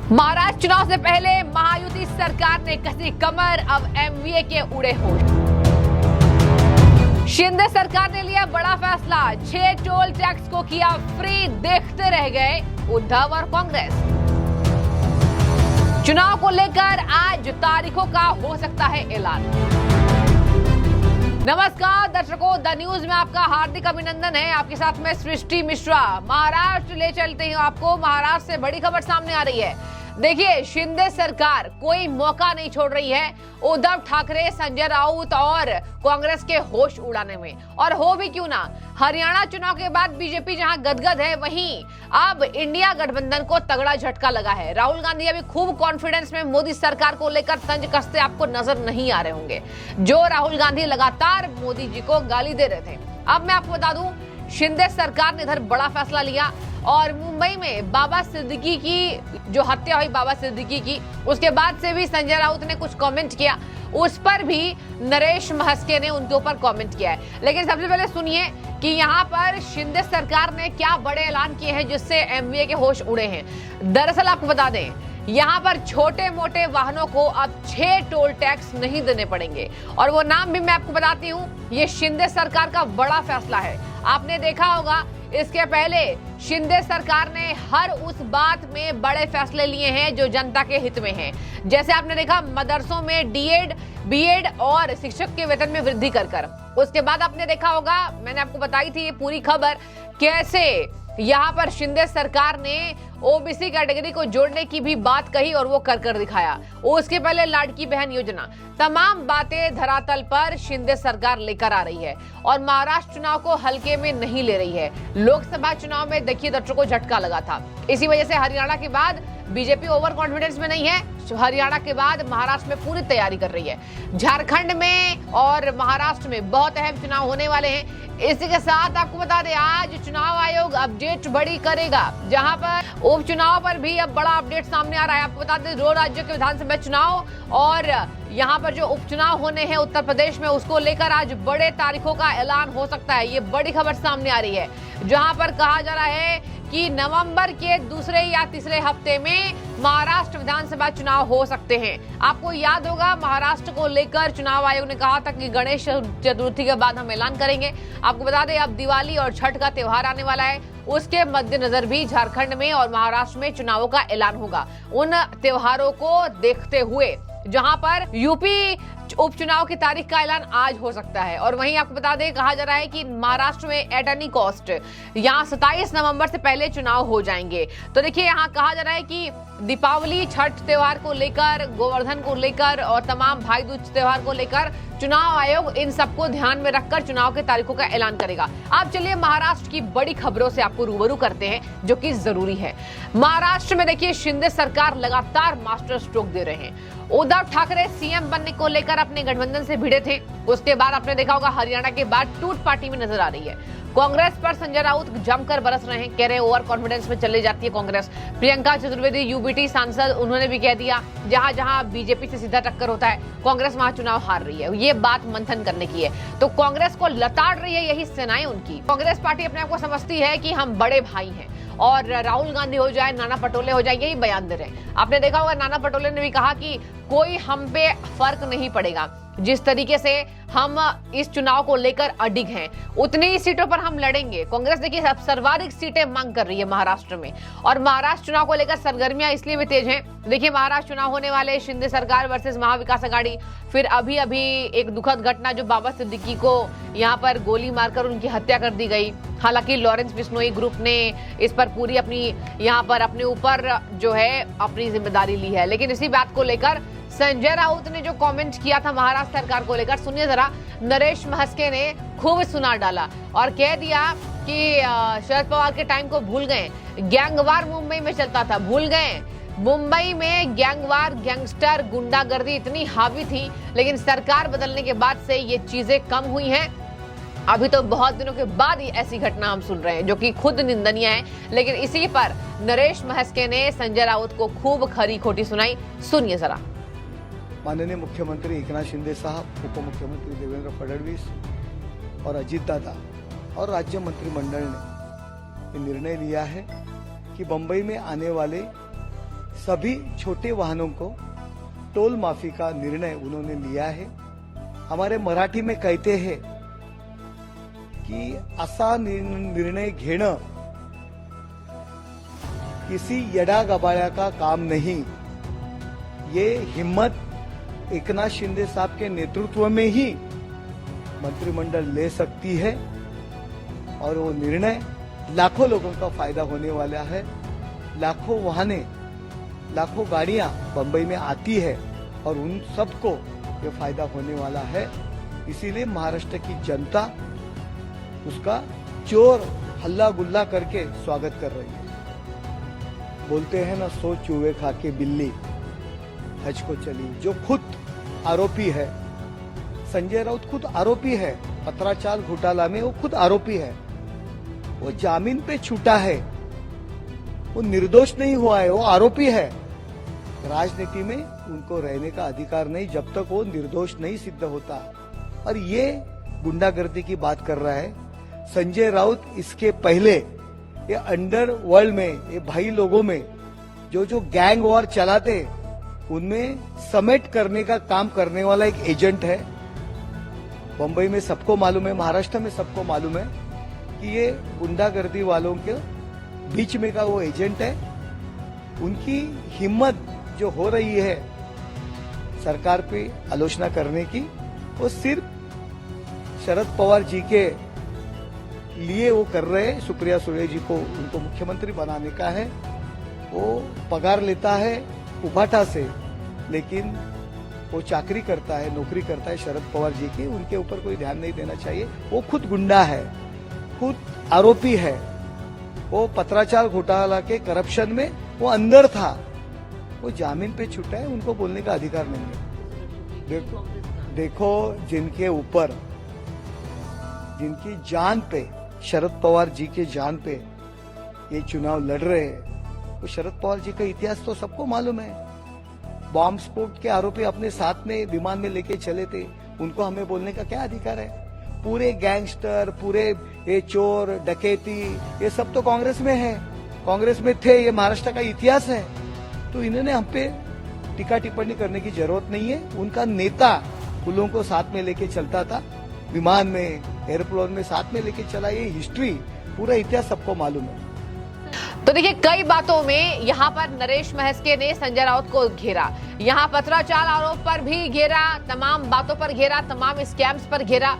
महाराष्ट्र चुनाव से पहले महायुति सरकार ने कसी कमर, अब एमवीए के उड़े होश। शिंदे सरकार ने लिया बड़ा फैसला, 6 टोल टैक्स को किया फ्री, देखते रह गए उद्धव और कांग्रेस। चुनाव को लेकर आज तारीखों का हो सकता है ऐलान। नमस्कार दर्शकों, द न्यूज में आपका हार्दिक अभिनंदन है। आपके साथ में सृष्टि मिश्रा। महाराष्ट्र ले चलते हैं आपको। महाराष्ट्र से बड़ी खबर सामने आ रही है। देखिए, शिंदे सरकार कोई मौका नहीं छोड़ रही है उद्धव ठाकरे, संजय राउत और कांग्रेस के होश उड़ाने में। और हो भी क्यों ना, हरियाणा चुनाव के बाद बीजेपी जहां गदगद है, वहीं अब इंडिया गठबंधन को तगड़ा झटका लगा है। राहुल गांधी अभी खूब कॉन्फिडेंस में मोदी सरकार को लेकर तंज कसते आपको नजर नहीं आ रहे होंगे। जो राहुल गांधी लगातार मोदी जी को गाली दे रहे थे, अब मैं आपको बता दूं, शिंदे सरकार ने इधर बड़ा फैसला लिया और मुंबई में बाबा सिद्दीकी की जो हत्या हुई, बाबा सिद्दीकी की, उसके बाद से भी संजय राउत ने कुछ कमेंट किया। उस पर भी नरेश महस्के ने उनके ऊपर कमेंट किया है। लेकिन सबसे पहले सुनिए कि यहाँ पर शिंदे सरकार ने क्या बड़े ऐलान किए हैं जिससे एमवीए के होश उड़े हैं। दरअसल आपको बता दें, यहाँ पर छोटे मोटे वाहनों को अब 6 टोल टैक्स नहीं देने पड़ेंगे। और वो नाम भी मैं आपको बताती हूँ, ये शिंदे सरकार का बड़ा फैसला है। आपने देखा होगा, इसके पहले शिंदे सरकार ने हर उस बात में बड़े फैसले लिए हैं जो जनता के हित में हैं। जैसे आपने देखा, मदरसों में डीएड, बीएड और शिक्षक के वेतन में वृद्धि कर। उसके बाद आपने देखा होगा, मैंने आपको बताई थी ये पूरी खबर, कैसे यहाँ पर शिंदे सरकार ने ओबीसी कैटेगरी को जोड़ने की भी बात कही और वो कर दिखाया। उसके पहले लाड़की बहन योजना, तमाम बातें धरातल पर शिंदे सरकार लेकर आ रही है और महाराष्ट्र चुनाव को हल्के में नहीं ले रही है। लोकसभा चुनाव में देखिए दर्शकों को झटका लगा था। इसी वजह से हरियाणा के बाद बीजेपी ओवर कॉन्फिडेंस में नहीं है। हरियाणा के बाद महाराष्ट्र में पूरी तैयारी कर रही है। झारखंड में और महाराष्ट्र में बहुत अहम चुनाव होने वाले हैं। इसी के साथ आपको बता दें, आज चुनाव आयोग अपडेट बड़ी करेगा, जहां पर उपचुनाव पर भी अब बड़ा अपडेट सामने आ रहा है। आपको बता दें, 2 राज्यों के विधानसभा चुनाव और यहाँ पर जो उपचुनाव होने हैं उत्तर प्रदेश में, उसको लेकर आज बड़े तारीखों का ऐलान हो सकता है। ये बड़ी खबर सामने आ रही है, जहां पर कहा जा रहा है कि नवंबर के दूसरे या तीसरे हफ्ते में महाराष्ट्र विधानसभा चुनाव हो सकते हैं। आपको याद होगा, महाराष्ट्र को लेकर चुनाव आयोग ने कहा था कि गणेश चतुर्थी के बाद हम ऐलान करेंगे। आपको बता दें, अब दिवाली और छठ का त्योहार आने वाला है, उसके मद्देनजर भी झारखंड में और महाराष्ट्र में चुनावों का ऐलान होगा। उन त्योहारों को देखते हुए जहां पर यूपी उपचुनाव की तारीख का ऐलान आज हो सकता है। और वहीं आपको बता दें, कहा जा रहा है कि महाराष्ट्र में एट एनी कॉस्ट यहाँ 27 नवंबर से पहले चुनाव हो जाएंगे। तो देखिए, यहाँ कहा जा रहा है कि दीपावली, छठ त्योहार को लेकर, गोवर्धन को लेकर और तमाम भाई दूज त्योहार को लेकर चुनाव आयोग इन सबको ध्यान में रखकर चुनाव के तारीखों का ऐलान करेगा। अब चलिए महाराष्ट्र की बड़ी खबरों से आपको रूबरू करते हैं, जो कि जरूरी है। महाराष्ट्र में देखिए, शिंदे सरकार लगातार मास्टर स्ट्रोक दे रहे हैं। उद्धव ठाकरे सीएम बनने को लेकर अपने गठबंधन से भिड़े थे। उसके बाद आपने देखा होगा, हरियाणा के बाद टूट पार्टी में नजर आ रही है। कांग्रेस पर संजय राउत जमकर बरस रहे हैं, कह रहे हैं ओवर कॉन्फिडेंस में चले जाती है कांग्रेस। प्रियंका चतुर्वेदी यूबीटी सांसद, उन्होंने भी कह दिया, जहां जहां बीजेपी से सीधा टक्कर होता है, कांग्रेस वहां चुनाव हार रही है। ये बात मंथन करने की है, तो कांग्रेस को लताड़ रही है यही सेनाएं उनकी। कांग्रेस पार्टी अपने आप को समझती है कि हम बड़े भाई हैं और राहुल गांधी हो जाए, नाना पटोले हो जाए, यही बयान दे रहे हैं। आपने देखा होगा, नाना पटोले ने भी कहा कि कोई हम पे फर्क नहीं पड़ेगा, जिस तरीके से हम इस चुनाव को लेकर अडिग हैं, उतनी ही सीटों पर हम लड़ेंगे। कांग्रेस देखिए अब सर्वाधिक सीटें मांग कर रही है महाराष्ट्र में, और महाराष्ट्र चुनाव को लेकर सरगर्मियां इसलिए भी तेज हैं। देखिए, महाराष्ट्र चुनाव होने वाले, शिंदे सरकार वर्सेस महाविकास आघाड़ी। फिर अभी एक दुखद घटना, जो बाबा सिद्दीकी को यहाँ पर गोली मारकर उनकी हत्या कर दी गई। हालांकि लॉरेंस बिश्नोई ग्रुप ने इस पर पूरी यहाँ पर अपने ऊपर जो है अपनी जिम्मेदारी ली है। लेकिन इसी बात को लेकर संजय राउत ने जो कमेंट किया था महाराष्ट्र सरकार को लेकर, सुनिए जरा। नरेश महस्के ने खूब सुना डाला और कह दिया कि शरद पवार के टाइम को भूल गए, गैंगवार मुंबई में चलता था, भूल गए। मुंबई में गैंगवार, गैंगस्टर, गुंडागर्दी इतनी हावी थी, लेकिन सरकार बदलने के बाद से ये चीजें कम हुई हैं। अभी तो बहुत दिनों के बाद ही ऐसी घटना हम सुन रहे हैं, जो कि खुद निंदनीय है। लेकिन इसी पर नरेश महस्के ने संजय राउत को खूब खरी खोटी सुनाई, सुनिए जरा। माननीय मुख्यमंत्री एकनाथ शिंदे साहब, उप मुख्यमंत्री देवेंद्र फडणवीस और अजीत दादा और राज्य मंत्रिमंडल ने निर्णय लिया है कि बम्बई में आने वाले सभी छोटे वाहनों को टोल माफी का निर्णय उन्होंने लिया है। हमारे मराठी में कहते हैं की असा निर्णय घेणं किसी यडा गबाळ्या का काम नहीं, ये हिम्मत एकनाथ शिंदे साहब के नेतृत्व में ही मंत्रिमंडल ले सकती है और वो निर्णय लाखों लोगों का फायदा होने वाला है। लाखों वाहने, लाखों गाड़ियां बंबई में आती है और उन सबको ये फायदा होने वाला है। इसीलिए महाराष्ट्र की जनता उसका जोर हल्ला गुल्ला करके स्वागत कर रही है। बोलते हैं ना, सो चूहे खा के बिल्ली हज को चली। जो खुद आरोपी है, संजय राउत खुद आरोपी है, पत्राचार घोटाला में वो खुद आरोपी है। वो जामीन पे छूटा है, वो निर्दोष नहीं हुआ है, वो आरोपी है। राजनीति में उनको रहने का अधिकार नहीं जब तक वो निर्दोष नहीं सिद्ध होता। और ये गुंडागर्दी की बात कर रहा है संजय राउत। इसके पहले ये अंडरवर्ल्ड में, ये भाई लोगों में जो गैंग वॉर चलाते, उनमें समेट करने का काम करने वाला एक एजेंट है। बंबई में सबको मालूम है, महाराष्ट्र में सबको मालूम है कि ये गुंडागर्दी वालों के बीच में का वो एजेंट है। उनकी हिम्मत जो हो रही है सरकार पे आलोचना करने की, वो सिर्फ शरद पवार जी के लिए वो कर रहे हैं। सुप्रिया सुळे जी को उनको मुख्यमंत्री बनाने का है। वो पगार लेता है उभाटा से, लेकिन वो चाकरी करता है, नौकरी करता है शरद पवार जी की। उनके ऊपर कोई ध्यान नहीं देना चाहिए। वो खुद गुंडा है, खुद आरोपी है। वो पत्राचार घोटाला के करप्शन में वो अंदर था, वो जामीन पे छूटा है। उनको बोलने का अधिकार नहीं है। देखो जिनके ऊपर, जिनकी जान पे, शरद पवार जी के जान पे ये चुनाव लड़ रहे हैं, वो शरद पवार जी का इतिहास तो सबको मालूम है। बॉम्ब स्फोट के आरोपी अपने साथ में विमान में लेके चले थे, उनको हमें बोलने का क्या अधिकार है? पूरे गैंगस्टर, पूरे ये चोर डकैती, ये सब तो कांग्रेस में है, कांग्रेस में थे। ये महाराष्ट्र का इतिहास है। तो इन्होंने हम पे टीका टिप्पणी करने की जरूरत नहीं है। उनका नेता उन लोगों को साथ में लेके चलता था, विमान में, एयरप्लेन में साथ में लेके चला। ये हिस्ट्री, पूरा इतिहास सबको मालूम है। तो देखिए, कई बातों में यहाँ पर नरेश महस्के ने संजय राउत को घेरा, यहाँ पत्राचार आरोप पर भी घेरा, तमाम बातों पर घेरा, तमाम स्कैम्स पर घेरा,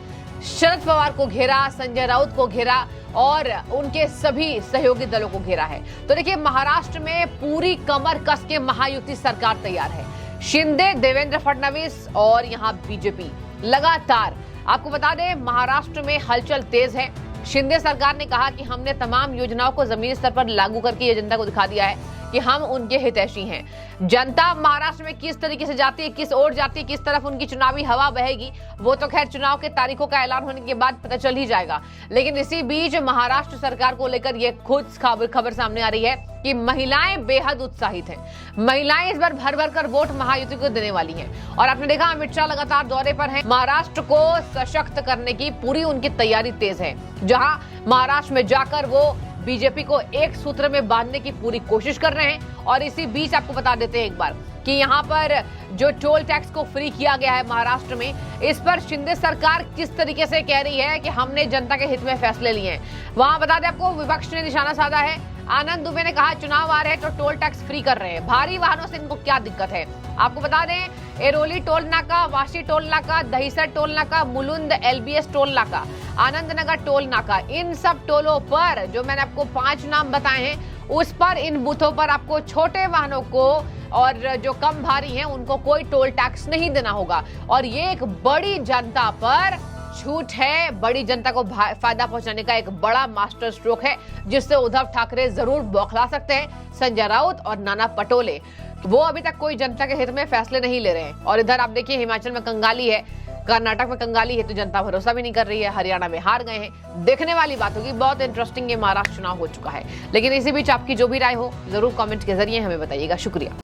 शरद पवार को घेरा, संजय राउत को घेरा और उनके सभी सहयोगी दलों को घेरा है। तो देखिए, महाराष्ट्र में पूरी कमर कस के महायुति सरकार तैयार है। शिंदे, देवेंद्र फडणवीस और यहाँ बीजेपी लगातार। आपको बता दें, महाराष्ट्र में हलचल तेज है। शिंदे सरकार ने कहा कि हमने तमाम योजनाओं को जमीनी स्तर पर लागू करके ये जनता को दिखा दिया है कि हम उनके हितैषी हैं। जनता महाराष्ट्र में किस तरीके से जाती है, किस ओर जाती है, किस तरफ उनकी चुनावी हवा बहेगी, वो तो खैर चुनाव के तारीखों का ऐलान होने के बाद पता चल ही जाएगा। लेकिन इसी बीच महाराष्ट्र सरकार को लेकर ये खुद खबर सामने आ रही है कि महिलाएं बेहद उत्साहित हैं। महिलाएं इस बार भर भर कर वोट महायुति को देने वाली हैं। और आपने देखा, अमित शाह लगातार दौरे पर हैं। महाराष्ट्र को सशक्त करने की पूरी उनकी तैयारी तेज है, जहां महाराष्ट्र में जाकर वो बीजेपी को एक सूत्र में बांधने की पूरी कोशिश कर रहे हैं। और इसी बीच आपको बता देते हैं एक बार कि यहाँ पर जो टोल टैक्स को फ्री किया गया है महाराष्ट्र में, इस पर शिंदे सरकार किस तरीके से कह रही है कि हमने जनता के हित में फैसले लिए हैं। वहां बता दें आपको, विपक्ष ने निशाना साधा है। आनंद दुबे ने कहा, चुनाव आ रहे हैं तो टोल टैक्स फ्री कर रहे हैं, भारी वाहनों से इनको क्या दिक्कत है। आपको बता दें, एरोली टोल नाका, वाशी टोल नाका, दहीसर टोल नाका, मुलुंद एलबीएस टोल नाका, आनंदनगर टोल नाका, इन सब टोलों पर जो मैंने आपको 5 नाम बताए हैं, उस पर इन बूथों पर आपको छोटे वाहनों को और जो कम भारी हैं उनको कोई टोल टैक्स नहीं देना होगा। और ये एक बड़ी जनता पर छूट है, बड़ी जनता को फायदा पहुंचाने का एक बड़ा मास्टर स्ट्रोक है, जिससे उद्धव ठाकरे जरूर बौखला सकते हैं। संजय राउत और नाना पटोले, वो अभी तक कोई जनता के हित में फैसले नहीं ले रहे हैं। और इधर आप देखिए, हिमाचल में कंगाली है, कर्नाटक में कंगाली है, तो जनता भरोसा भी नहीं कर रही है। हरियाणा में हार गए हैं। देखने वाली बात होगी, बहुत इंटरेस्टिंग ये महाराष्ट्र चुनाव हो चुका है। लेकिन इसी बीच आपकी जो भी राय हो, जरूर कमेंट के जरिए हमें बताइएगा। शुक्रिया।